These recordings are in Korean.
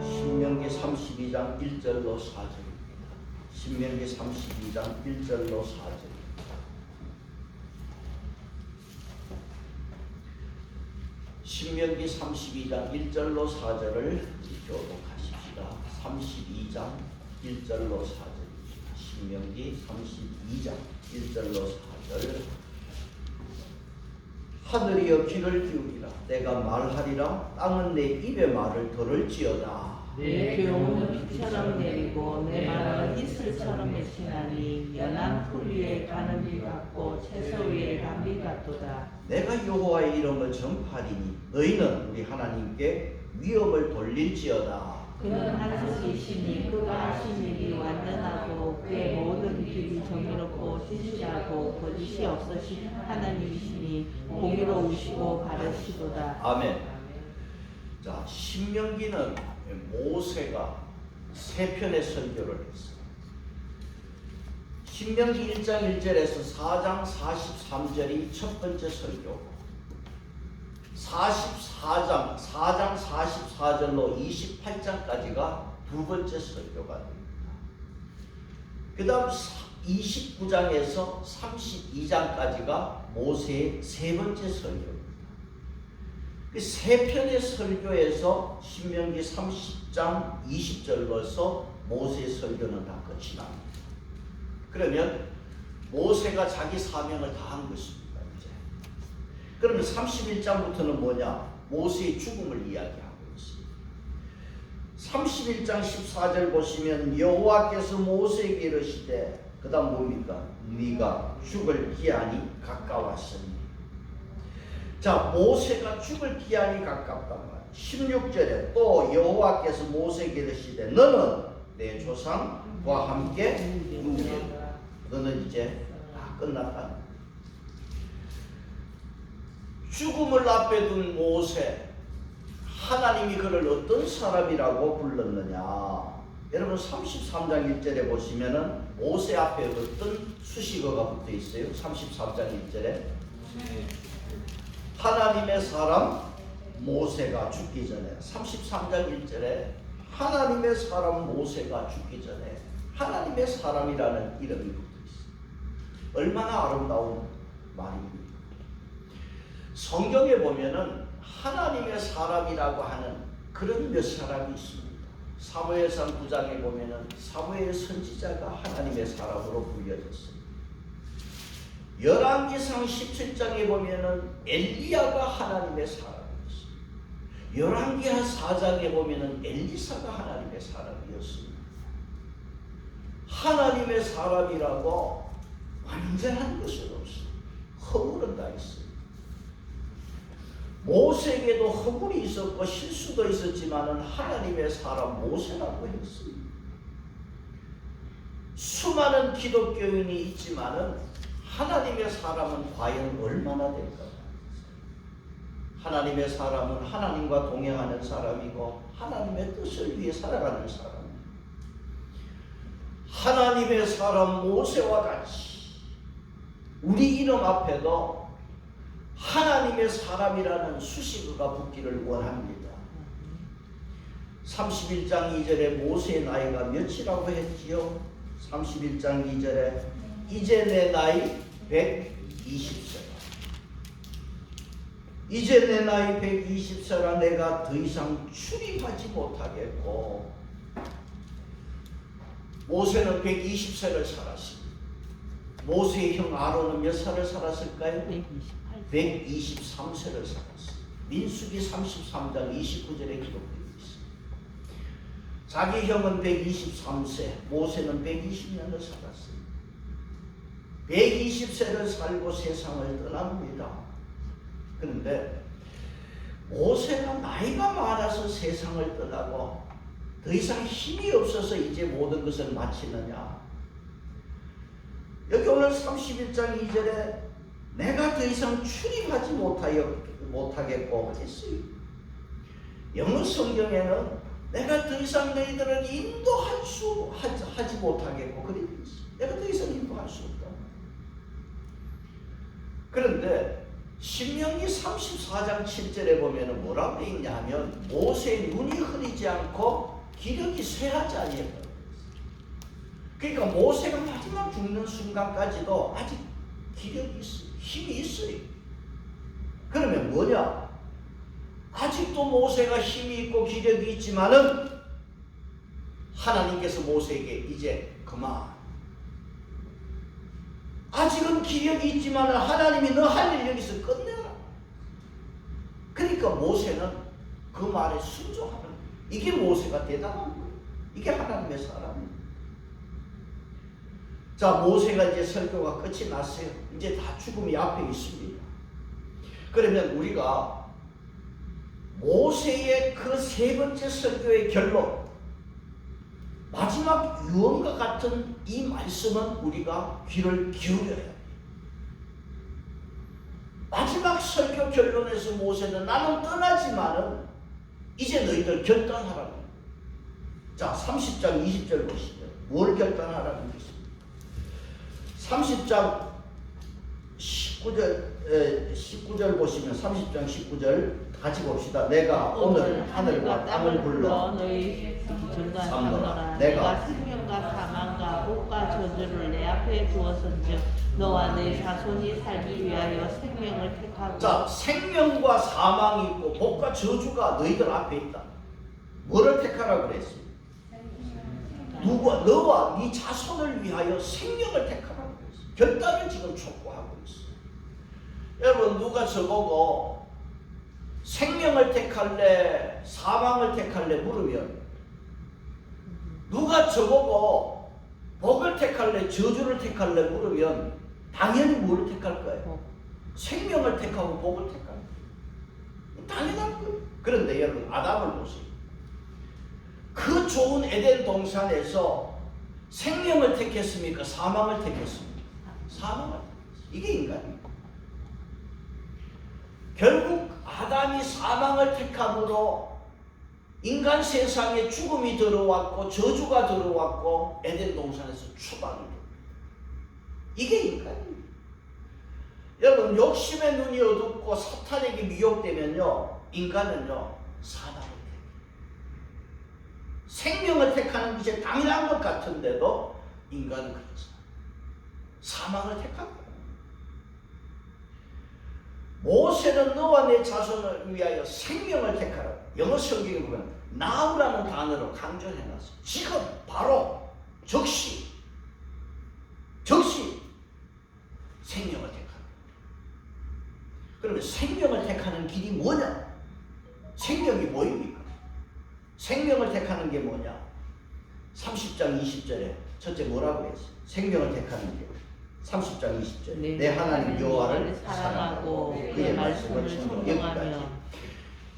신명기 32장 1절로 4절입니다. 신명기 32장 1절로 4절입니다. 신명기 32장 1절로 4절을 교독하십시다. 32장 1절로 4절입니다. 신명기 32장 1절로 4절. 하늘이여 귀를 기울이라. 내가 말하리라. 땅은 내 입의 말을 들을지어다. 내 교훈은 비처럼 내리고 내 말은 이슬처럼 맺히나니 연한 풀 위에 가는 비 같고 채소 위에 담비 같도다. 내가 여호와의 이름을 전파하리니 너희는 우리 하나님께 위엄을 돌릴지어다. 그는 하나님이시니 그가 하신 일이 완전하고 그의 모든 길이 정의롭고 진실하고 거짓이 없으신 하나님이시니 공의로우시고 바르시도다. 아멘. 자, 신명기는 모세가 세 편의 설교를 했어요. 신명기 1장 1절에서 4장 43절이 첫 번째 설교고 4장 44절로 28장까지가 두 번째 설교가 됩니다. 그 다음 29장에서 32장까지가 모세의 세 번째 설교입니다. 그 세 편의 설교에서 신명기 30장 20절로서 모세의 설교는 다 끝이 납니다. 그러면 모세가 자기 사명을 다 한 것입니다. 이제. 그러면 31장부터는 뭐냐? 모세의 죽음을 이야기하고 있습니다. 31장 14절 보시면 여호와께서 모세에게 이르시되 그 다음 뭡니까? 네가 죽을 기한이 가까웠으니. 자, 모세가 죽을 기한이 가깝단 말이야. 16절에 또 여호와께서 모세에게 이르시되 너는 내 조상과 함께 누우리라. 너는 이제 다 끝났다. 죽음을 앞에 둔 모세, 하나님이 그를 어떤 사람이라고 불렀느냐? 여러분 33장 1절에 보시면은 모세 앞에 어떤 수식어가 붙어 있어요? 33장 1절에 하나님의 사람 모세가 죽기 전에 33장 1절에 하나님의 사람 모세가 죽기 전에 하나님의 사람이라는 이름이 붙어 있어요. 얼마나 아름다운 말입니까? 성경에 보면은 하나님의 사람이라고 하는 그런 몇 사람이 있습니다. 사무엘상 9장에 보면은 사무엘 선지자가 하나님의 사람으로 불려졌습니다. 열왕기상 17장에 보면은 엘리야가 하나님의 사람이었습니다. 열왕기하 4장에 보면은 엘리사가 하나님의 사람이었습니다. 하나님의 사람이라고 완전한 것은 없습니다. 허물은 다 있습니다. 모세에게도 허물이 있었고 실수도 있었지만은 하나님의 사람 모세라고 했습니다. 수많은 기독교인이 있지만은 하나님의 사람은 과연 얼마나 될까? 하나님의 사람은 하나님과 동행하는 사람이고 하나님의 뜻을 위해 살아가는 사람입니다. 하나님의 사람 모세와 같이 우리 이름 앞에도 하나님의 사람이라는 수식어가 붙기를 원합니다. 31장 2절에 모세의 나이가 몇이라고 했지요? 31장 2절에 이제 내 나이 120세라. 이제 내 나이 120세라. 내가 더 이상 출입하지 못하겠고. 모세는 120세를 살았습니다. 모세의 형 아론은 몇 살을 살았을까요? 123세를 살았습니다. 민수기 33장 29절에 기록되어 있습니다. 자기 형은 123세, 모세는 120년을 살았습니다. 120세를 살고 세상을 떠납니다. 그런데 모세가 나이가 많아서 세상을 떠나고 더 이상 힘이 없어서 이제 모든 것을 마치느냐? 여기 오늘 31장 2절에 내가 더 이상 출입하지 못하겠고 했어요. 영어 성경에는 내가 더 이상 너희들을 하지 못하겠고 그래 있어요. 내가 더 이상 인도할 수 없다. 그런데 신명기 34장 7절에 보면 뭐라고 되어 있냐 하면 모세의 눈이 흐리지 않고 기력이 쇠하지 아니했다. 그러니까 모세가 마지막 죽는 순간까지도 아직 기력이 있어요. 힘이 있어요. 그러면 뭐냐? 아직도 모세가 힘이 있고 기력이 있지만은 하나님께서 모세에게 이제 그만. 아직은 기력이 있지만 하나님이 너 할 일 여기서 끝내라. 그러니까 모세는 그 말에 순종하는 거예요. 이게 모세가 대단한 거예요. 이게 하나님의 사람이에요. 자, 모세가 이제 설교가 끝이 났어요. 이제 다 죽음이 앞에 있습니다. 그러면 우리가 모세의 그 세 번째 설교의 결론, 마지막 유언과 같은 이 말씀은 우리가 귀를 기울여야 해요. 마지막 설교 결론에서 모세는 나는 떠나지만은 이제 너희들 결단하라고. 자, 30장 20절 보시죠. 뭘 결단하라고 했습니까? 30장 19절 보시면 30장 19절 같이 봅시다. 내가 오늘 하늘과 땅을 불러 너희 전과 삼노라. 내가 내가 생명과 사망과 복과 저주를 내 앞에 두었은즉 너와 내 자손이 살기 위하여 생명을 택하고. 자, 생명과 사망이 있고 복과 저주가 너희들 앞에 있다. 뭐를 택하라고 그랬어요? 누가 너와 네 자손을 위하여 생명을 택하라고 그랬어요. 결단을 지금 촉구하고 있어요. 여러분, 누가 저보고 생명을 택할래 사망을 택할래 물으면, 누가 저보고 복을 택할래 저주를 택할래 물으면 당연히 뭘 택할 거예요? 생명을 택하고 복을 택할 거예요. 당연한 거예요. 그런데 여러분, 아담을 보세요. 그 좋은 에덴 동산에서 생명을 택했습니까? 사망을 택했습니까? 사망을 택했어요. 이게 인간입니다. 결국 아담이 사망을 택함으로 인간 세상에 죽음이 들어왔고 저주가 들어왔고 에덴 동산에서 추방이 됩니다. 이게 인간입니다. 여러분, 욕심의 눈이 어둡고 사탄에게 미혹되면요, 인간은요 사망을 택해요. 생명을 택하는 것이 당연한 것 같은데도 인간은 그렇죠. 사망을 택합니다. 모세는 너와 내 자손을 위하여 생명을 택하라. 영어 성경에 보면 now라는 단어로 강조해놨어요. 지금 바로 즉시 생명을 택하라. 그러면 생명을 택하는 길이 뭐냐? 생명이 뭐입니까? 생명을 택하는 게 뭐냐? 30장 20절에 첫째 뭐라고 했어요? 생명을 택하는 게 30장 20절 내 하나님 여호와를 사랑하고 그의 말씀을 순종하며.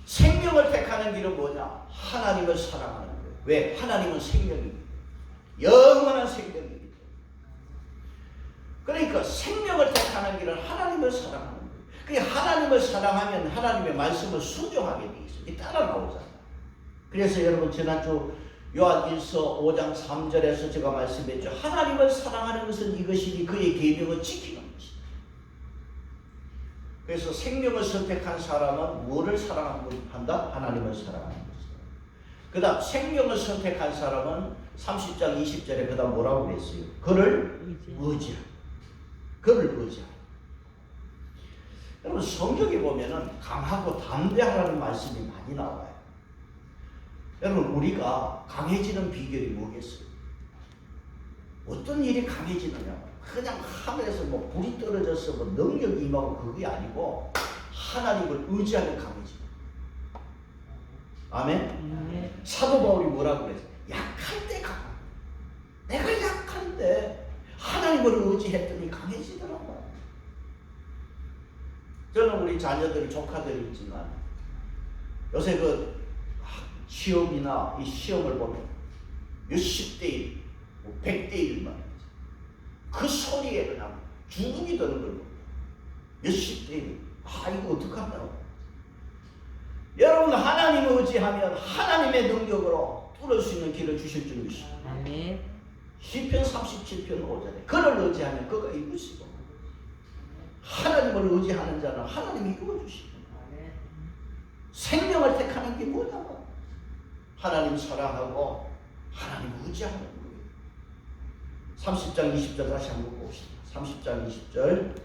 생명을 택하는 길은 뭐냐? 하나님을 사랑하는 거예요. 왜? 하나님은 생명입니다. 영원한 생명입니다. 그러니까 생명을 택하는 길은 하나님을 사랑하는 거예요. 그러니까 하나님을 사랑하면 하나님의 말씀을 순종하게 돼 있어요. 이 따라 나오잖아요. 그래서 여러분, 지난주 요한일서 5장 3절에서 제가 말씀했죠. 하나님을 사랑하는 것은 이것이니 그의 계명을 지키는 것이다. 그래서 생명을 선택한 사람은 뭐를 사랑한다? 하나님을 사랑하는 것이다. 그 다음 생명을 선택한 사람은 30장 20절에 그 다음 뭐라고 했어요? 그를 의지하라. 그를 의지하라. 여러분, 성경에 보면은 강하고 담대하라는 말씀이 많이 나와요. 여러분, 우리가 강해지는 비결이 뭐겠어요? 어떤 일이 강해지느냐? 그냥 하늘에서 뭐 불이 떨어져서 뭐 능력이 임하고 그게 아니고 하나님을 의지하는 강해지는. 아멘? 사도 바울이 뭐라고 그랬어요? 약할 때 강한. 내가 약한데 하나님을 의지했더니 강해지더라고요. 저는 우리 자녀들, 조카들이 있지만 요새 그 시험이나 이 시험을 보면 몇십 대 1, 100대 1만 그 소리에 그냥 죽음이 드는 걸 봅니다. 몇십 대 1. 이거 어떡한다고. 여러분, 하나님을 의지하면 하나님의 능력으로 뚫을 수 있는 길을 주실 줄 믿습니다. 아멘. 시편 37편 5절에 그를 의지하면 그가 이루시고. 하나님을 의지하는 자는 하나님이 이루어주시고 생명을 택하는 게 뭐냐고 하나님 사랑하고 하나님 의지하는 거예요. 30장 20절 다시 한번 봅시다. 30장 20절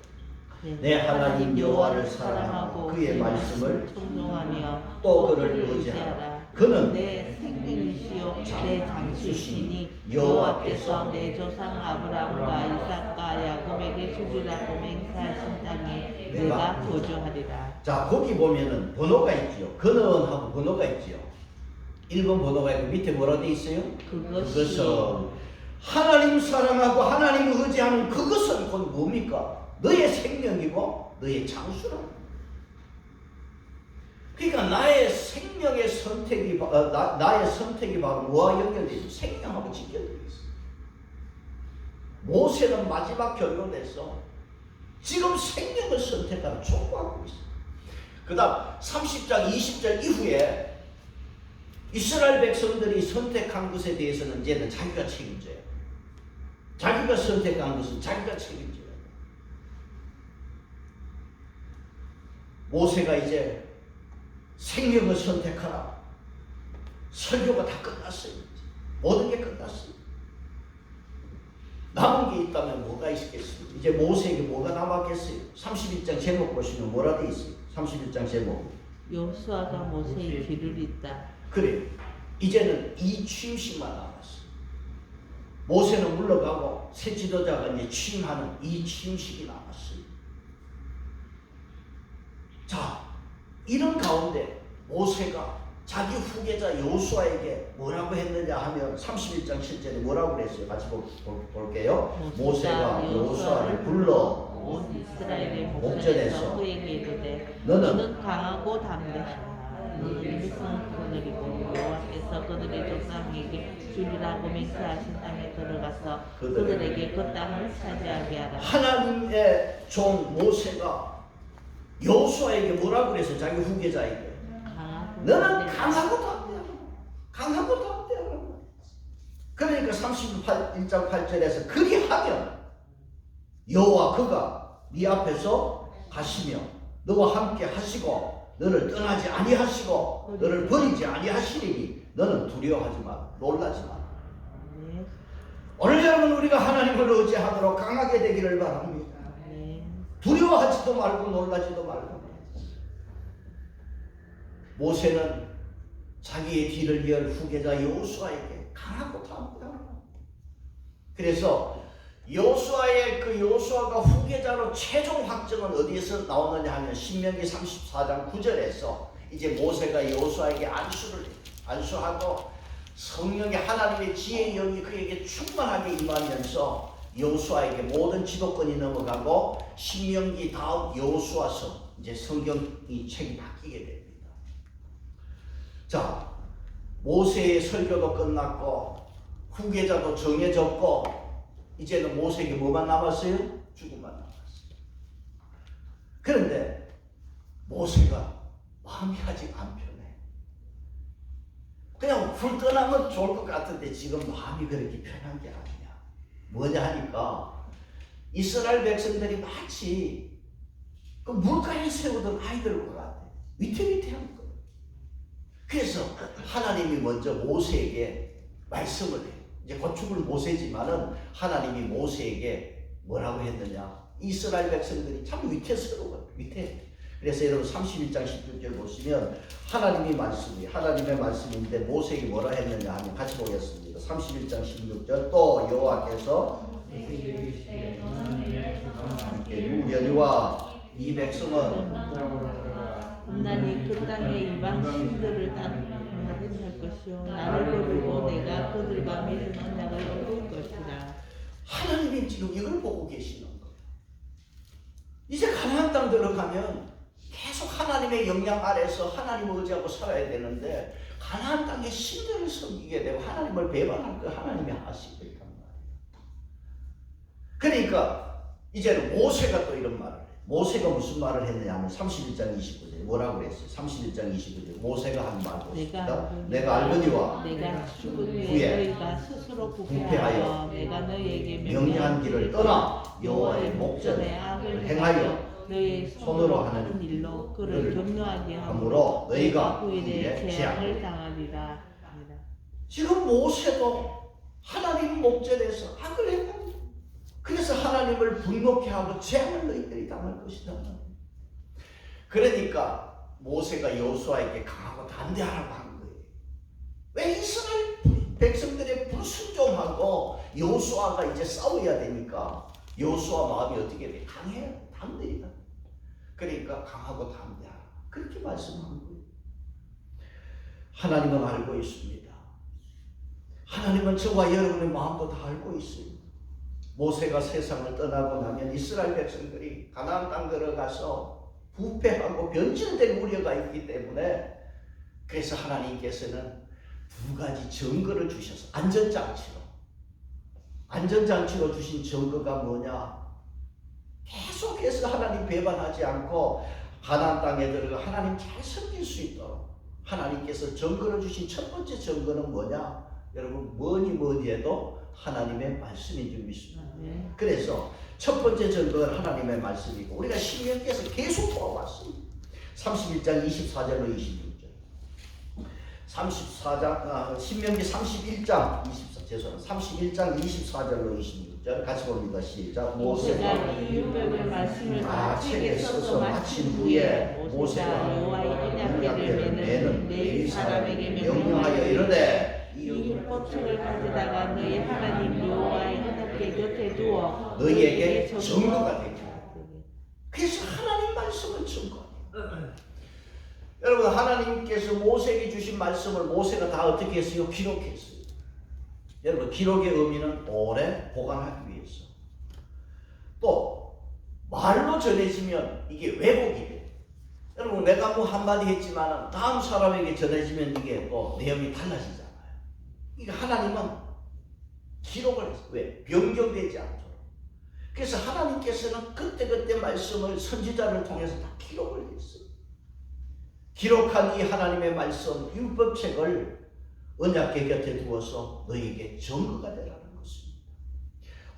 내 하나님 여호와를 사랑하고 그의 말씀을 순종하며 또 그를 의지하라. 그는 내 생명이시요 내 장수시니 여호와께서 내 조상 아브라함과 이삭과 야곱에게 주리라고 맹세하신 땅에 내가 거주하리라. 자 거기 보면은 번호가 있지요. 그는 하고 번호가 있지요. 1번 번호가 있고 밑에 뭐라 돼 있어요? 그것은 하나님 사랑하고 하나님 의지하는 그것은 곧 뭡니까? 너의 생명이고 너의 장수라. 그러니까 나의 생명의 선택이 나의 선택이 바로 뭐와 연결되어 있어? 생명하고 직결되어 있어. 모세는 마지막 결론에서 지금 생명을 선택하는 촉구하고 있어. 그 다음 30장 20절 이후에 이스라엘 백성들이 선택한 것에 대해서는 이제는 자기가 책임져요. 자기가 선택한 것은 자기가 책임져요. 모세가 이제 생명을 선택하라. 설교가 다 끝났어요. 모든 게 끝났어요. 남은 게 있다면 뭐가 있겠어요? 이제 모세에게 뭐가 남았겠어요? 31장 제목 보시면 뭐라 돼 있어요? 31장 제목 여호수아가 모세의 길을 잇다. 그래 이제는 이 취임식만 남았어요. 모세는 물러가고 새 지도자가 이제 취임하는 이 취임식이 남았어요. 자 이런 가운데 모세가 자기 후계자 여호수아에게 뭐라고 했느냐 하면 31장 7절에 뭐라고 그랬어요? 같이 볼게요. 모세가 여호수아를 불러 온 이스라엘의 목전에서 목전에서 그에게 이르되 너는 강하고 담대하라. 너희 백성은 그들이고 여호와께서 그들의 조상에게 주리라고 맹세하신 땅에 들어가서 그들에게 그 땅을 차지하게 하라. 하나님의 종 모세가 여호수아에게 뭐라고 그랬어요? 자기 후계자에게 너는 강하고 담대하라. 강하고 담대하라. 그러니까 31장 8절에서 그리하면 여호와 그가 네 앞에서 가시며 너와 함께 하시고 너를 떠나지 아니하시고 너를 버리지 아니하시리니 너는 두려워하지 마. 놀라지 마. 오늘 여러분 우리가 하나님을 의지하도록 강하게 되기를 바랍니다. 두려워하지도 말고 놀라지도 말고. 모세는 자기의 뒤를 이을 후계자 여호수아에게 강하고 담대하라. 그래서 여호수아가 후계자로 최종 확정은 어디에서 나오느냐 하면 신명기 34장 9절에서 이제 모세가 여호수아에게 안수하고 성령의 하나님의 지혜의 영이 그에게 충만하게 임하면서 여호수아에게 모든 지도권이 넘어가고 신명기 다음 여호수아서 이제 성경이 책이 바뀌게 됩니다. 자, 모세의 설교도 끝났고 후계자도 정해졌고 이제는 모세에게 뭐만 남았어요? 죽음만 남았어요. 그런데 모세가 마음이 아직 안 편해. 그냥 훌떠나면 좋을 것 같은데 지금 마음이 그렇게 편한 게 아니야. 뭐냐 하니까 이스라엘 백성들이 마치 그 물가에 세우던 아이들과 같아. 위태위태한 거. 그래서 하나님이 먼저 모세에게 말씀을 해요. 이제 곧 죽을 모세지만은 하나님이 모세에게 뭐라고 했느냐? 이스라엘 백성들이 참 위태스러워. 위태. 그래서 여러분 31장 16절 보시면 하나님의 말씀인데 모세에게 뭐라 했느냐 하면 같이 보겠습니다. 31장 16절 또 여호와께서 유련이와 이 백성은 나니 그 땅의 이방 신들을 따르할 것이요 나를 부르고 내가 그들과 맺은 언약을 이룰 것이라. 하나님이 지금 이걸 보고 계시는 거예요. 이제 가나안 땅 들어가면 계속 하나님의 영향 아래서 하나님을 의지하고 살아야 되는데 가나안 땅의 신들을 섬기게 되고 하나님을 배반할 거 하나님이 하시고 있단 말이에요. 그러니까 이제는 모세가 또 이런 말을 해요. 모세가 무슨 말을 했느냐 하면 31장 29절 뭐라고 그랬어요? 31장 29절 모세가 한 말 보십니다. 내가 알거니와 내가 죽은 후에 너희가 스스로 부패하여 내가 너희에게 명령한 길을 떠나 여호와의 목전에 악을 행하여 너의 손으로 하는 일로 그를 격려하게 함으로 너희가 후일에 후일에 재앙을 당하리라. 지금 모세도 하나님 목전에서 악을 했다. 그래서 하나님을 분노케 하고 재앙을 너희들이 당할 것이다. 그러니까 모세가 여호수아에게 강하고 담대하라고 한 거예요. 왜 이스라엘 백성들의 불순종하고 여호수아가 이제 싸워야 되니까 여호수아 마음이 어떻게 돼? 강해요. 담대하다. 그러니까 강하고 담대하라. 그렇게 말씀한 거예요. 하나님은 알고 있습니다. 하나님은 저와 여러분의 마음도 다 알고 있어요. 모세가 세상을 떠나고 나면 이스라엘 백성들이 가나안 땅 들어가서 부패하고 변질될 우려가 있기 때문에 그래서 하나님께서는 두 가지 증거를 주셔서 안전장치로 주신 증거가 뭐냐? 계속해서 하나님 배반하지 않고 가나안 땅에 들어가 하나님 잘 섬길 수 있도록 하나님께서 증거를 주신 첫 번째 증거는 뭐냐? 여러분 뭐니 해도 하나님의 말씀인 줄 믿습니다. 그래서 첫 번째 증거는 하나님의 말씀이고 우리가 신명기에서 계속 보아왔습니다. 31장 24절로 26절. 신명기 31장 31장 24절로 26절 같이 봅니다. 시작. 모세가 이 율법의 말씀을 다 책에 써서 마친 후에 모세가 여호와의 언약궤를 매는 레위 사람에게 명령하여 이르되 이 율법책을 가져다가 너희 하나님 여호와의 언약궤 곁에 두어 너희에게 증거가 되게 하라. 그래서 하나님 말씀을 증거해요. 여러분 하나님께서 모세에게 주신 말씀을 모세가 다 어떻게 했어요? 기록했어요. 여러분 기록의 의미는 오래 보관하기 위해서. 또 말로 전해지면 이게 왜곡이 돼요. 여러분 내가 뭐 한마디 했지만 다음 사람에게 전해지면 이게 또 내용이 달라지잖아요. 그러니까 하나님은 기록을 했어요. 왜? 변경되지 않도록. 그래서 하나님께서는 그때그때 말씀을 선지자를 통해서 다 기록을 했어요. 기록한 이 하나님의 말씀 율법책을 언약궤 곁에 두어서 너희에게 증거가 되라는 것입니다.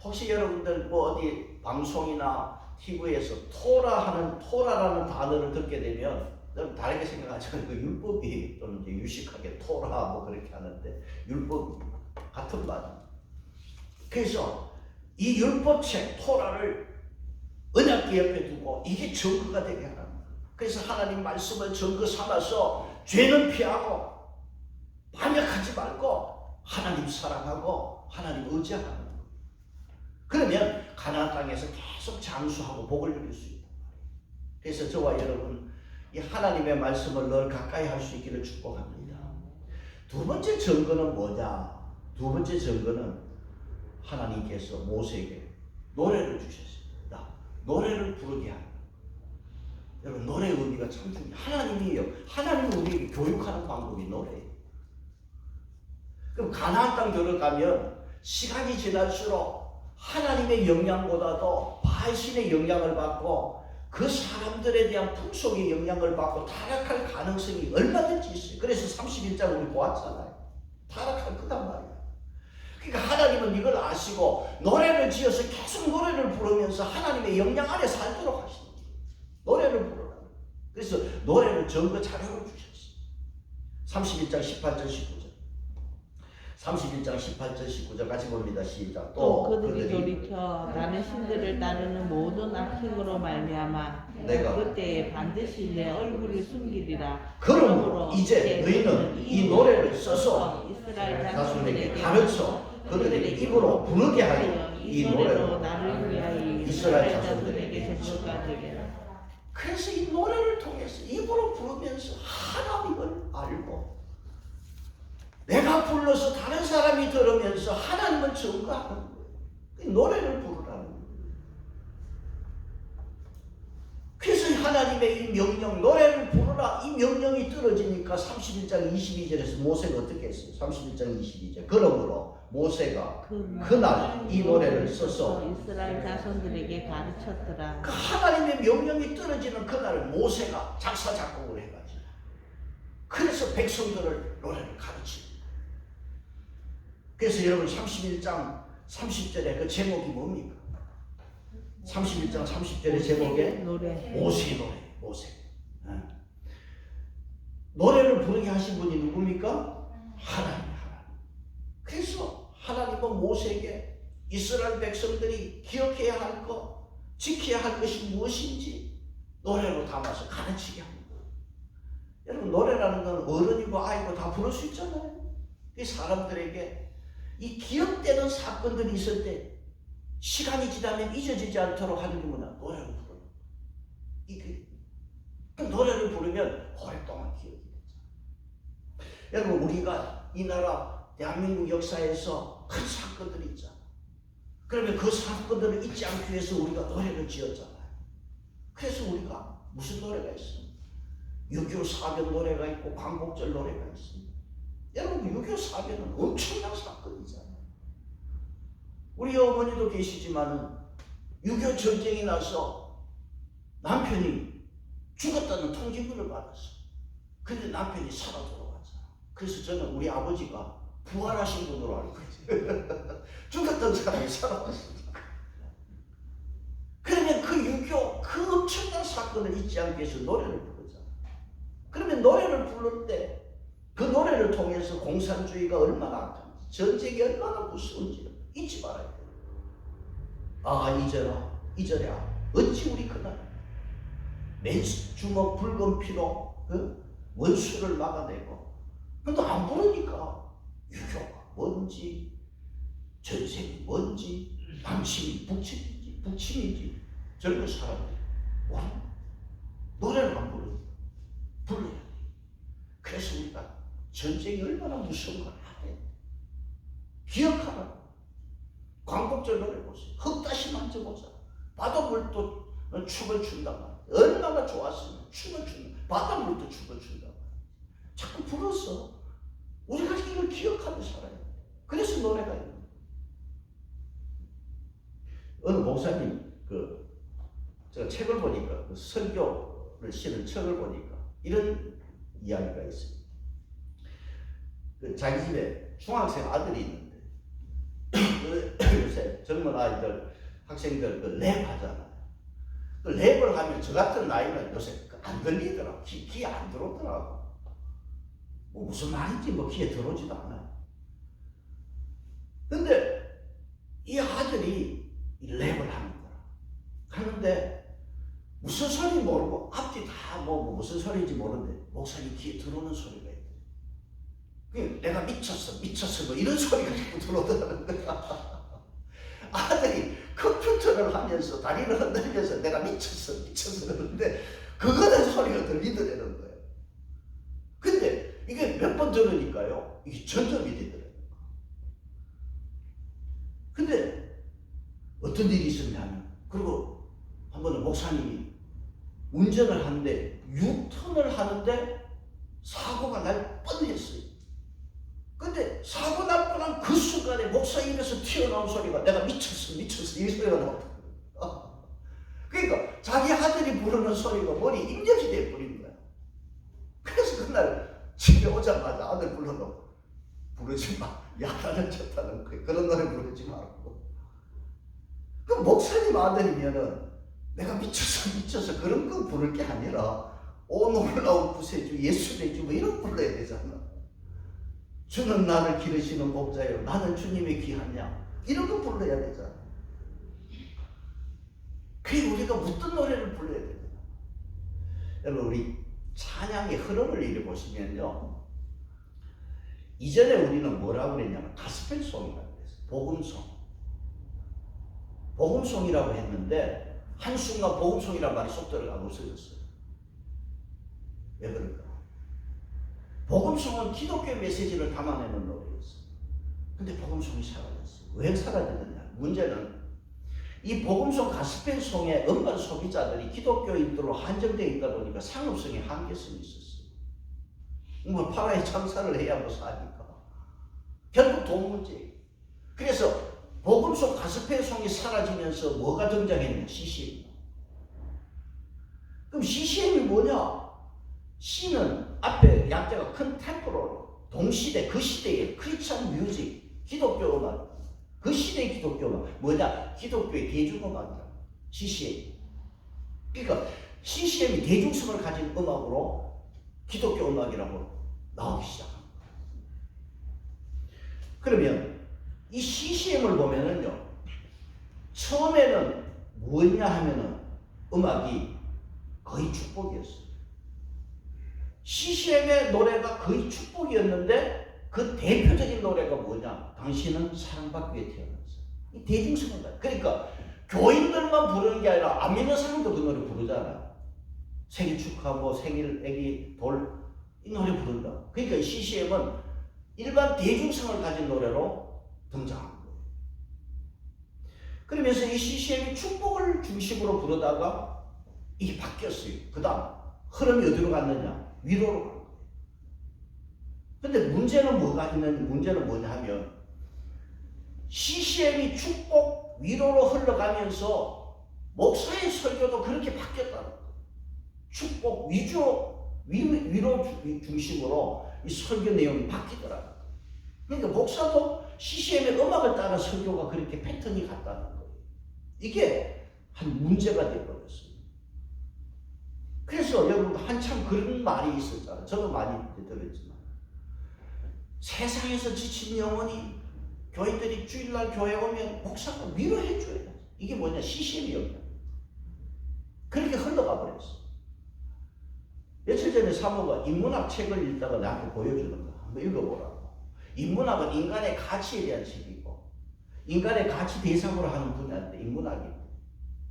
혹시 여러분들 뭐 어디 방송이나 TV에서 토라라는 단어를 듣게 되면 여러분 다르게 생각하지만 그 율법이 또는 이제 유식하게 토라 뭐 그렇게 하는데 율법 같은 말입니다. 그래서 이 율법책 토라를 언약궤 옆에 두고 이게 증거가 되게 하라는 거예요. 그래서 하나님 말씀을 증거 삼아서 죄는 피하고 반역하지 말고 하나님 사랑하고 하나님 의지하는 거예요. 그러면 가나안 땅에서 계속 장수하고 복을 누릴 수 있단 말이에요. 그래서 저와 여러분 이 하나님의 말씀을 늘 가까이 할 수 있기를 축복합니다. 두 번째 증거는 뭐냐? 두 번째 증거는 하나님께서 모세에게 노래를 주셨습니다. 노래를 부르게 하는 거예요. 여러분 노래의 의미가 참 중요해요. 하나님이에요. 하나님이 우리에게 교육하는 방법이 노래예요. 그럼 가나안 땅 들어가면 시간이 지날수록 하나님의 영향보다도 바알신의 영향을 받고 그 사람들에 대한 풍속의 영향을 받고 타락할 가능성이 얼마든지 있어요. 그래서 31장 우리 보았잖아요. 타락할 거단 말이에요. 그러니까 하나님은 이걸 아시고 노래를 지어서 계속 노래를 부르면서 하나님의 영향 안에 살도록 하시는 거예요. 노래를 부르라고. 그래서 노래를 증거 자료로 주셨어요. 31장 18절 19절. 31장 18절 19절 같이 봅니다. 시작. 또 그들이 돌이켜 다른 신들을 따르는 모든 악행으로 말미암아 내가 그때에 반드시 내 얼굴을 숨기리라. 그러므로 이제 너희는 이 노래를 써서 이스라엘 자손에게 자손에게 가르쳐 그들의 입으로 부르게 하여 이 노래로 나를 위하여 이스라엘 자손들에게 자손들에게 증거가 되리라. 그래서 이 노래를 통해서 입으로 부르면서 하나님을 알고 내가 불러서 다른 사람이 들으면서 하나님을 증거하는 거예요. 노래를 부르라는 거예요. 그래서 하나님의 이 명령, 노래를 부르라 이 명령이 떨어지니까 31장 22절에서 모세가 어떻게 했어요? 31장 22절. 그러므로 모세가 그날 이 노래를 써서 이스라엘 자손들에게 가르쳤더라. 그 하나님의 명령이 떨어지는 그날을 모세가 작사 작곡을 해가지고 그래서 백성들을 노래를 가르치고 그래서 여러분 31장 30절에 그 제목이 뭡니까? 31장 30절의 제목에 노래. 모세 노래, 모세. 노래를 부르게 하신 분이 누굽니까? 하나님. 그래서 하나님은 모세에게 이스라엘 백성들이 기억해야 할 것, 지켜야 할 것이 무엇인지 노래로 담아서 가르치게 합니다. 여러분, 노래라는 건 어른이고 아이고 다 부를 수 있잖아요. 이 사람들에게 이 기억되는 사건들이 있을 때 시간이 지나면 잊어지지 않도록 하는구나. 노래를 부르는 그 노래를 부르면 오랫동안 기억이 되죠. 여러분, 우리가 이 나라 대한민국 역사에서 큰 사건들이 있잖아. 그러면 그 사건들을 잊지 않기 위해서 우리가 노래를 지었잖아요. 그래서 우리가 무슨 노래가 있습니까? 6.25 사변 노래가 있고 광복절 노래가 있습니다. 여러분, 6.25 사변은 엄청난 사건이잖아요. 우리 어머니도 계시지만은 6.25 전쟁이 나서 남편이 죽었다는 통지문을 받았어. 근데 남편이 살아 돌아왔잖아. 그래서 저는 우리 아버지가 부활하신 분으로 알고 있어요. 죽었던 사람이 살아왔습니다. 그러면 그 6.25 그 엄청난 사건을 잊지 않기 위해서 노래를 부르잖아. 그러면 노래를 부를 때 그 노래를 통해서 공산주의가 얼마나 악한지, 전쟁이 얼마나 무서운지를 잊지 말아야 돼요. 아, 잊어라. 어찌 우리 그날 맨주먹 붉은 피로 원수를 막아내고, 근데 안 부르니까 6.25가 뭔지, 전쟁이 뭔지, 남침이 북침인지 젊은 사람들이 노래를 안 부르니까 불러야 돼. 그래서 우리가 전쟁이 얼마나 무서운 걸 알아야 돼. 기억하라고. 광복절 노래 보세요. 흙다시 만져보자. 바닷물도 춤을 춘단 말이야. 얼마나 좋았으면 춤을 춘다. 바닷물도 춤을 춘단 말이야. 자꾸 불어서 우리가 이걸 기억하며 살아야 돼. 그래서 노래가 있는 거예요. 어느 목사님 제가 책을 보니까 설교를 실은 책을 보니까 이런 이야기가 있습니다. 자기 집에 중학생 아들이 있는데 요새 젊은 아이들, 학생들 랩 하잖아요. 랩을 하면 저 같은 나이는 요새 안 들리더라고. 귀에 안 들어오더라고. 뭐 무슨 말인지 귀에 들어오지도 않아요. 근데 이 아들이 랩을 하는 거야. 하는데 무슨 소리 모르고 앞뒤 다 무슨 소리인지 모르는데 목사님 귀에 들어오는 소리가 있대. 내가 미쳤어 이런 소리가 자꾸 들어오더라는 거야. 아들이 컴퓨터를 하면서 다리를 흔들면서 내가 미쳤어 그러는데 그거는 소리가 들리더라는 거예요. 근데 이게 몇 번 들으니까요, 이게 전염이 되더라고요. 근데 어떤 일이 있었냐면, 그리고 한 번은 목사님이 운전을 하는데 유턴을 하는데 사고가 날 뻔했어요. 근데 사고 날 뻔한 그 순간에 목사 입에서 튀어나온 소리가 내가 미쳤어 이 소리가 나왔다. 그러니까 자기 아들이 부르는 소리가 머리 입력이 돼버린 거야. 그래서 그날 집에 오자마자 아들 불러놓고 부르지 마. 야단을 쳤다는 거예요. 그런 노래 부르지 말고. 그 목사님 아들이면은 내가 미쳤어 그런 거 부를 게 아니라 오 놀라운 구세주 예수 내주 이런 거 불러야 되잖아. 주는 나를 기르시는 목자요 나는 주님의 귀한 양 이런 거 불러야 되잖아. 그게 우리가 어떤 노래를 불러야 되잖아. 여러분, 우리 찬양의 흐름을 이리 보시면요, 이전에 우리는 뭐라고 그랬냐면 가스펠송이라고 그랬어요. 복음송이라고 했는데 한순간 복음송이란 말이 쏙 들어가고 없어졌어요. 왜 그럴까? 복음송은 기독교 메시지를 담아내는 노래였어요. 근데 복음송이 사라졌어요. 왜 사라졌느냐? 문제는 이 복음송 가스펠송의 음반 소비자들이 기독교인들로 한정되어 있다 보니까 상업성의 한계성이 있었어요. 팔아야 장사를 해야 사니까. 결국 돈 문제. 그래서 복음송 가스펠송이 사라지면서 뭐가 등장했냐? CCM. 그럼 CCM이 뭐냐? C는 앞에 약자가 컨템포러리, 동시대, 그 시대의 크리스천 뮤직, 기독교 음악, 그 시대의 기독교 음악, 뭐냐? 기독교의 대중음악이라. CCM. 그러니까 CCM이 대중성을 가진 음악으로 기독교 음악이라고 나오기 시작합니다. 그러면 이 CCM을 보면은요, 처음에는 뭐냐 하면은 음악이 거의 축복이었어요. CCM의 노래가 거의 축복이었는데 그 대표적인 노래가 뭐냐? 당신은 사랑받기 위해 태어났어. 이 대중성을 가지고. 그러니까 교인들만 부르는 게 아니라 안 믿는 사람도 그 노래 부르잖아요. 생일 축하하고 생일 애기 돌 이 노래 부른다. 그러니까 이 CCM은 일반 대중성을 가진 노래로 등장한 거예요. 그러면서 이 CCM이 축복을 중심으로 부르다가 이게 바뀌었어요. 그 다음 흐름이 어디로 갔느냐? 위로로 간 거예요. 근데 문제는 문제는 뭐냐 하면 CCM이 축복 위로로 흘러가면서 목사의 설교도 그렇게 바뀌었다는 거예요. 축복 위로 중심으로 이 설교 내용이 바뀌더라고요. 그러니까 목사도 CCM의 음악을 따라 설교가 그렇게 패턴이 같다는 거예요. 이게 한 문제가 되어버렸어요. 그래서 여러분 한참 그런 말이 있었잖아요. 저도 많이 들었지만 세상에서 지친 영혼이 교인들이 주일날 교회 오면 목사가 위로해줘야 돼. 이게 뭐냐? CCM이었냐. 그렇게 흘러가 버렸어. 며칠 전에 사모가 인문학 책을 읽다가 나한테 보여주는 거 한번 읽어보라고. 인문학은 인간의 가치에 대한 책이고 인간의 가치 대상으로 하는 분야인데 인문학이.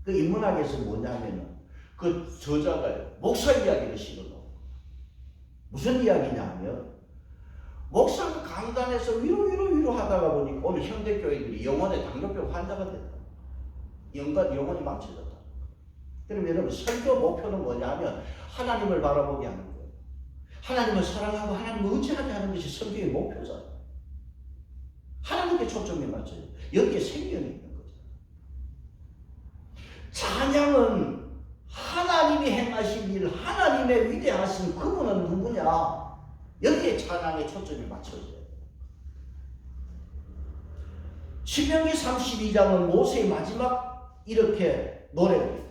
그 인문학에서 뭐냐면은 그 저자가 목사 이야기를 실어놓고 무슨 이야기냐 하면 목사가 강단에서 위로 하다가 보니까 오늘 현대교회들이 영혼의 당뇨병 환자가 됐다. 영혼이 망쳐졌다. 그러면 여러분 설교 목표는 뭐냐 하면 하나님을 바라보게 하는 거예요. 하나님을 사랑하고 하나님을 의지하게 하는 것이 설교의 목표잖아요. 하나님께 초점이 맞춰요. 여기에 생명이 있는 거죠. 찬양은 하나님이 행하신 일, 하나님의 위대하신 그분은 누구냐? 여기에 찬양의 초점이 맞춰져요. 신명기 32장은 모세의 마지막 이렇게 노래입니다.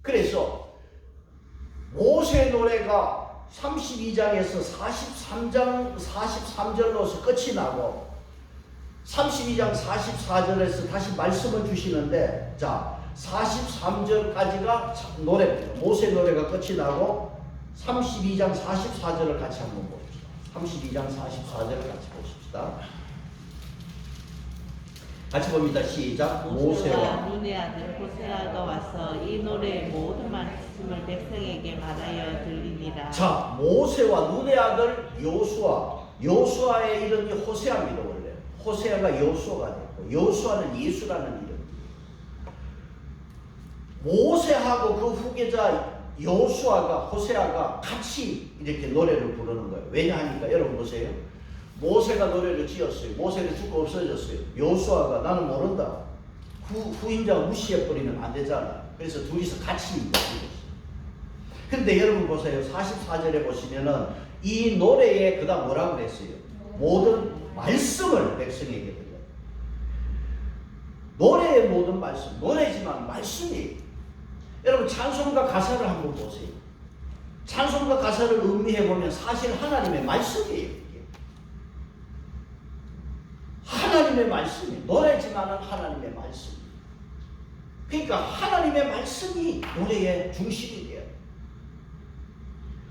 그래서 모세 노래가 32장에서 43절로서 끝이 나고 32장 44절에서 다시 말씀을 주시는데 자 43절까지가 노래입니다. 모세 노래가 끝이 나고 32장 44절을 같이 한번 봅시다. 32장 44절을 같이 보십시다. 같이 봅니다. 시작. 모세와 눈의 아들 호세아가 와서 이 노래의 모든 말씀을 백성에게 말하여 들리니라. 자, 모세와 눈의 아들 요수아의 이름이 호세아입니다. 원래 호세아가 여수아가 됐고 여수아는 예수라는 이름입니다. 모세하고 그 후계자 호세아가 같이 이렇게 노래를 부르는 거예요. 왜냐하니까 여러분 보세요. 모세가 노래를 지었어요. 모세는 죽고 없어졌어요. 여수아가 나는 모른다. 후임자가 무시해버리면 안 되잖아. 그래서 둘이서 같이 불렀어요. 근데 여러분 보세요. 44절에 보시면은 이 노래에 그다음 뭐라고 그랬어요? 모든 말씀을 백성에게 드려. 노래의 모든 말씀, 노래지만 말씀이에요. 여러분 찬송가 가사를 한번 보세요. 찬송가 가사를 음미해 보면 사실 하나님의 말씀이에요. 하나님의 말씀이 노래지만은 하나님의 말씀. 그러니까 하나님의 말씀이 노래의 중심이 돼요.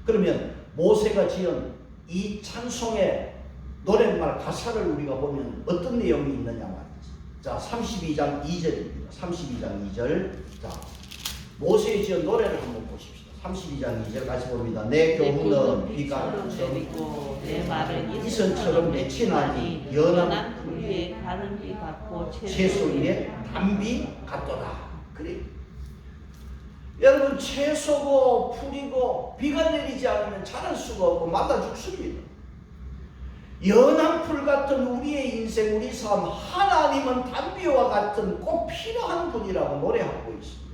그러면 모세가 지은 이 찬송의 노랫말 가사를 우리가 보면 어떤 내용이 있느냐 말이지. 자, 32장 2절입니다. 32장 2절. 자, 모세의 지은 노래를 한번 보십시다. 32장 2절 같이 봅니다. 내 교훈은 비가 내리고 내 말은 이선처럼 맺히나니 연한 불 위에 가는 비 같고 채소 위에 단비 같도다. 그래. 여러분 채소고 풀이고 비가 내리지 않으면 자랄 수가 없고 마다 죽습니다. 연한 풀 같은 우리의 인생, 우리 삶, 하나님은 단비와 같은 꼭 필요한 분이라고 노래하고 있습니다.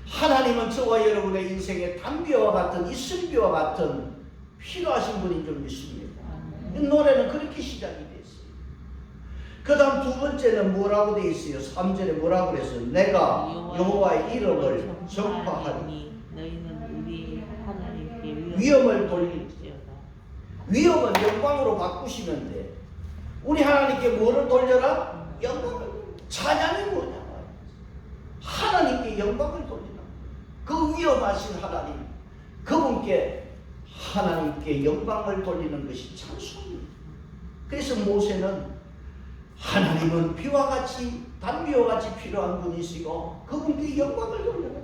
하나님은 저와 여러분의 인생에 단비와 같은 이슬비와 같은 필요하신 분인 줄 믿습니다. 이 노래는 그렇게 시작이 됐어요. 그 다음 두 번째는 뭐라고 되어 있어요? 3절에 뭐라고 그랬어요? 내가 여호와의 이름을 전파하니. 너희는 우리 하나님께 위엄을 돌릴지어다. 위엄은 영광으로 바꾸시면 돼. 우리 하나님께 뭐를 돌려라? 영광을. 찬양이 뭐냐? 하나님께 영광을 돌리라. 그 위엄하신 하나님, 그분께 하나님께 영광을 돌리는 것이 찬송입니다. 그래서 모세는 하나님은 비와 같이 단비와 같이 필요한 분이시고 그분께 영광을 돌려라.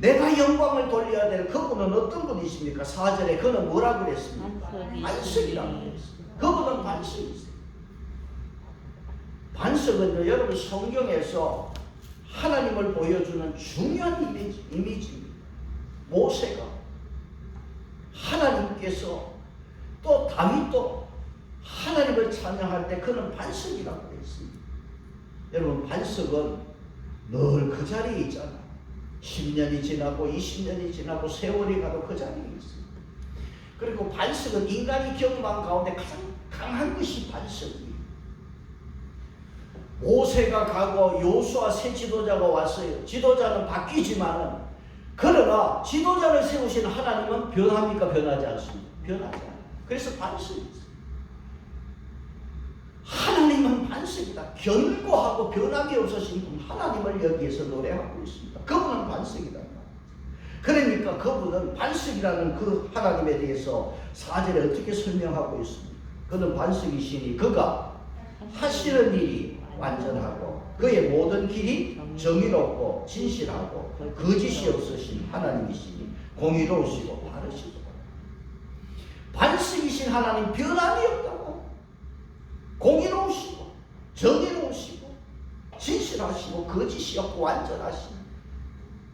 내가 영광을 돌려야 될 그분은 어떤 분이십니까? 4절에 그는 뭐라고 그랬습니까? 반석이라고 그랬습니다. 그분은 반석이세요. 반석은요, 여러분 성경에서 하나님을 보여주는 중요한 이미지입니다. 모세가 하나님께서 또 다윗도 하나님을 찬양할 때 그는 반석이라고 했습니다. 여러분 반석은 늘 그 자리에 있잖아. 10년이 지나고 20년이 지나고 세월이 가도 그 자리에 있습니다. 그리고 반석은 인간이 경험한 가운데 가장 강한 것이 반석이에요. 모세가 가고 여호수아 새 지도자가 왔어요. 지도자는 바뀌지만은 그러나 지도자를 세우신 하나님은 변합니까? 변하지 않습니다. 변하지 않아요. 그래서 반석이 있어요. 하나님은 반석이다. 견고하고 변함이 없으신 분 하나님을 여기에서 노래하고 있습니다. 그분은 반석이다. 그러니까 그분은 반석이라는 그 하나님에 대해서 4절에 어떻게 설명하고 있습니까? 그는 반석이시니 그가 하시는 일이 완전하고 그의 모든 길이 정의롭고 진실하고 거짓이 없으신 하나님이시니 공의로우시고 바르시고. 반석이신 하나님 변함이 없다고. 공의로우시고 정의로우시고 진실하시고 거짓이 없고 완전하신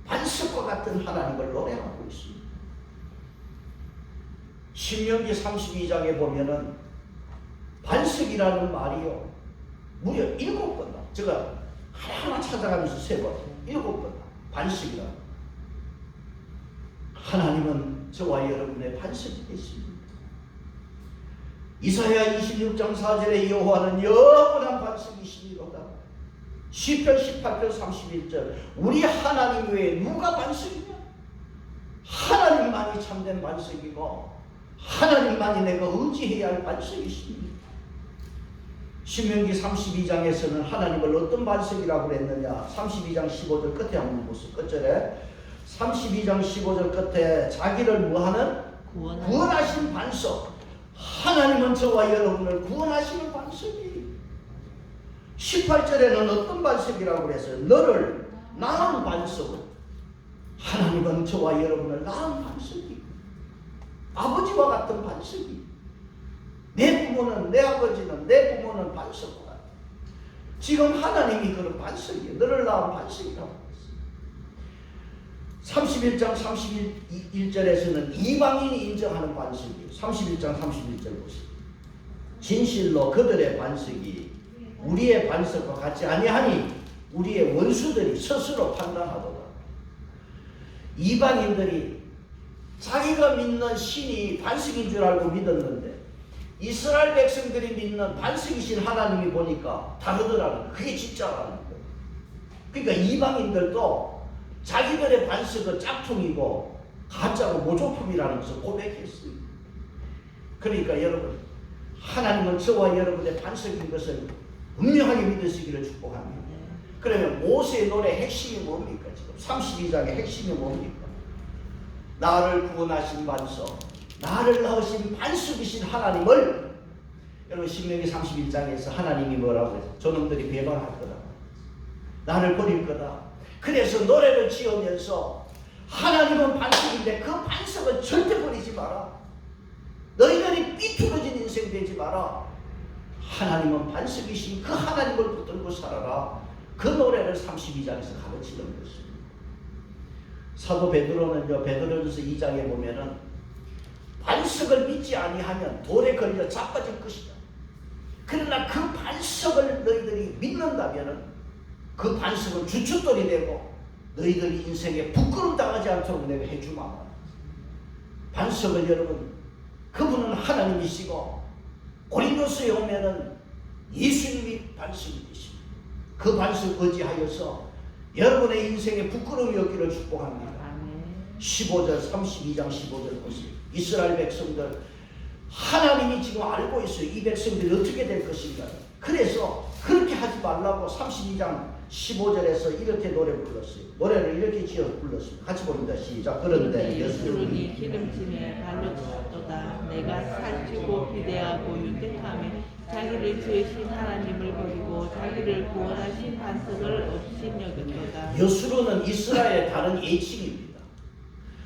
반석과 같은 하나님을 노래하고 있습니다. 신명기 32장에 보면은 반석이라는 말이요 무려 7번 나. 제가 하나하나 찾아가면서 세번 7번 반석이라. 하나님은 저와 여러분의 반석이 되십니다. 이사야 26장 4절에 여호와는 영원한 반석이시니로다. 시편 18편 31절 우리 하나님 외에 누가 반석이냐? 하나님만이 참된 반석이고 하나님만이 내가 의지해야 할 반석이십니다. 신명기 32장에서는 하나님을 어떤 반석이라고 그랬느냐? 32장 15절 끝에 한번 보세요. 끝절에 32장 15절 끝에 자기를 뭐하는? 구원하신 반석. 하나님은 저와 여러분을 구원하시는 반석이에요. 18절에는 어떤 반석이라고 그랬어요? 너를 낳은 반석을. 하나님은 저와 여러분을 낳은 반석이에요. 아버지와 같은 반석이에요. 내 부모는, 내 아버지는, 내 부모는 반석과 같아요. 지금 하나님이 그런 반석이에요. 너를 낳은 반석이라고 했어요. 31장 31절에서는 이방인이 인정하는 반석이에요. 31장 31절 보세요. 진실로 그들의 반석이 우리의 반석과 같지 아니하니 우리의 원수들이 스스로 판단하도다. 이방인들이 자기가 믿는 신이 반석인 줄 알고 믿었는데 이스라엘 백성들이 믿는 반석이신 하나님이 보니까 다르더라는, 그게 진짜라는 거예요. 그러니까 이방인들도 자기들의 반석은 짝퉁이고 가짜고 모조품이라는 것을 고백했어요. 그러니까 여러분, 하나님은 저와 여러분의 반석인 것을 분명하게 믿으시기를 축복합니다. 그러면 모세의 노래의 핵심이 뭡니까? 지금 32장의 핵심이 뭡니까? 나를 구원하신 반석, 나를 낳으신 반석이신 하나님을, 여러분 신명기 31장에서 하나님이 뭐라고 했어요? 저놈들이 배반할 거다, 나를 버릴 거다. 그래서 노래를 지으면서 하나님은 반석인데 그 반석은 절대 버리지 마라. 너희들이 삐뚤어진 인생 되지 마라. 하나님은 반석이신 그 하나님을 붙들고 살아라. 그 노래를 32장에서 가르치는 것입니다. 사도 베드로는요, 베드로전서 2장에 보면은 반석을 믿지 아니하면 돌에 걸려 자빠질 것이다. 그러나 그 반석을 너희들이 믿는다면은 그 반석은 주춧돌이 되고 너희들이 인생에 부끄럼 당하지 않도록 내가 해주마. 반석을 여러분, 그분은 하나님이시고 고린도서에 오면은 예수님이 반석이 되십니다. 그 반석 의지하여서 여러분의 인생에 부끄러움이 없기를 축복합니다. 아멘. 15절 32장 15절 보세요. 이스라엘 백성들 하나님이 지금 알고 있어요. 이 백성들이 어떻게 될 것인가. 그래서 그렇게 하지 말라고 32장 15절에서 이렇게 노래 불렀어요. 노래를 이렇게 지어 불렀습니다. 같이 봅니다. 시작. 그런데 여수론이 기름짐에 발로 찼도다. 내가 살찌고 비대하고 윤택하며 자기를 지으신 하나님을 버리고 자기를 구원하신 반석을 없인 여겼도다. 여수론은 이스라엘의 다른 예칭입니다.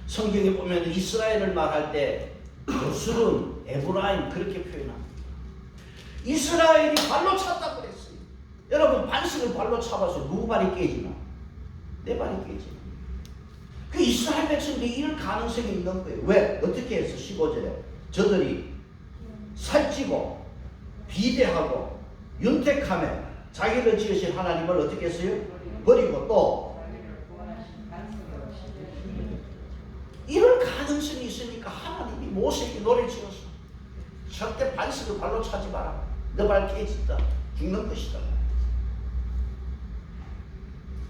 성경에 보면 이스라엘을 말할 때 여수론, 에브라임 그렇게 표현합니다. 이스라엘이 발로 찼다고 그랬어요. 여러분 반석을 발로 차봐서 누구 발이 깨지나? 내 발이 깨지나? 그 이스라엘 백성들이 이럴 가능성이 있는 거예요. 왜? 어떻게 해서 15절에 저들이 살찌고 비대하고 윤택하며 자기를 지으신 하나님을 어떻게 했어요? 버리고 또 이럴 가능성이 있으니까 하나님이 모세에게 노래 지어서 절대 반석을 발로 차지 마라. 너 발 깨진다. 죽는 것이다.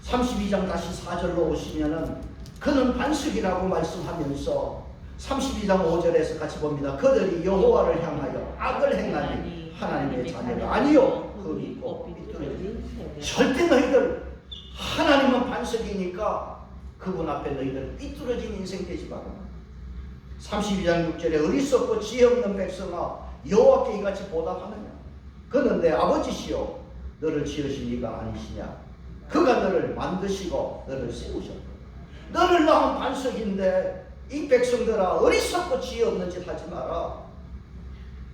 32장 다시 4절로 오시면은 그는 반석이라고 말씀하면서 32장 5절에서 같이 봅니다. 그들이 여호와를 향하여 악을 행하니 하나님의 자녀가 아니요 흠이 있고 삐뚤어진 절대 너희들 하나님은 반석이니까 그분 앞에 너희들 삐뚤어진 인생 되지 마라. 32장 6절에 어리석고 지혜 없는 백성아 여호와께 이같이 보답하느냐. 그는 내 아버지시요 너를 지으신 이가 아니시냐. 그가 너를 만드시고 너를 세우셨다. 너를 낳은 반석인데 이 백성들아 어리석고 지혜 없는 짓 하지 마라.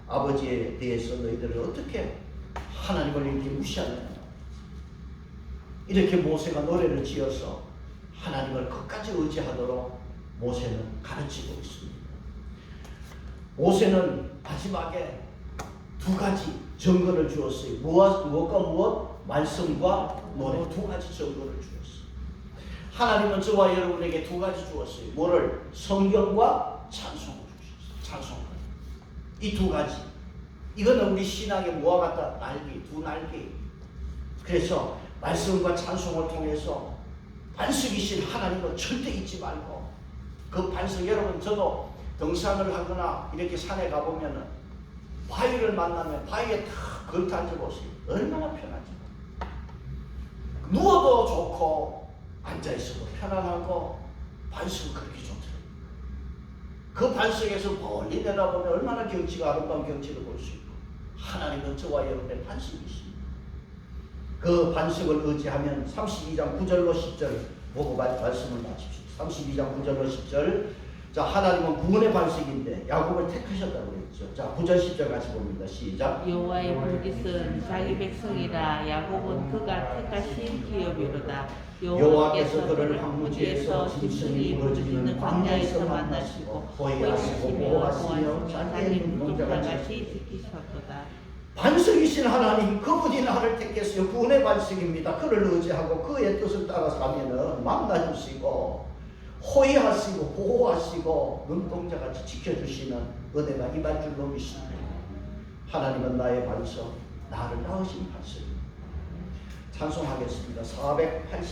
아버지에 대해서 너희들은 어떻게 하나님을 이렇게 무시하느냐. 이렇게 모세가 노래를 지어서 하나님을 끝까지 의지하도록 모세는 가르치고 있습니다. 모세는 마지막에 두 가지 증거를 주었어요. 무엇과 무엇? 말씀과 노래 두 가지 증거를 주었어요. 하나님은 저와 여러분에게 두 가지 주었어요. 뭐를? 성경과 찬송을 주셨어요. 찬송을. 이 두 가지. 이거는 우리 신앙의 뭐와 같다? 날개, 두 날개. 그래서 말씀과 찬송을 통해서 반석이신 하나님을 절대 잊지 말고 그 반석, 여러분 저도 등산을 하거나 이렇게 산에 가보면은 바위를 만나면 바위에 탁 걸터 앉아보세요. 얼마나 편하죠. 누워도 좋고 앉아있어도 편안하고 반석은 그렇게 좋더라고요. 그 반석에서 멀리 내다보면 얼마나 경치가 아름다운 경치를 볼 수 있고 하나님은 저와 여러분의 반석이십니다. 그 반석을 의지하면 32장 9절로 10절 보고 말씀을 마칩시다. 32장 9절로 10절. 자, 하나님은 구원의 반석인데 야곱을 택하셨다고 그랬죠. 자, 9절 10절 같이 봅니다. 시작. 여호와의 불깃은 자기 백성이라. 야곱은 그가 택하신 기업이로다. 여호와께서 그를 황무지에서 짐승이 부르짖는 광야에서 만나시고 호위하시고 보호하시며 자기의 눈동자같이 지키셨도다. 반석이신 하나님, 그분이 나를 택했어요. 구원의 반석입니다. 그를 의지하고 그의 뜻을 따라 사면은 만나주시고 호위하시고 보호하시고 눈동자같이 지켜주시는 은혜가 임할 줄로 믿습니다. 하나님은 나의 반석, 나를 낳으신 반석입니다. 찬송하겠습니다. 488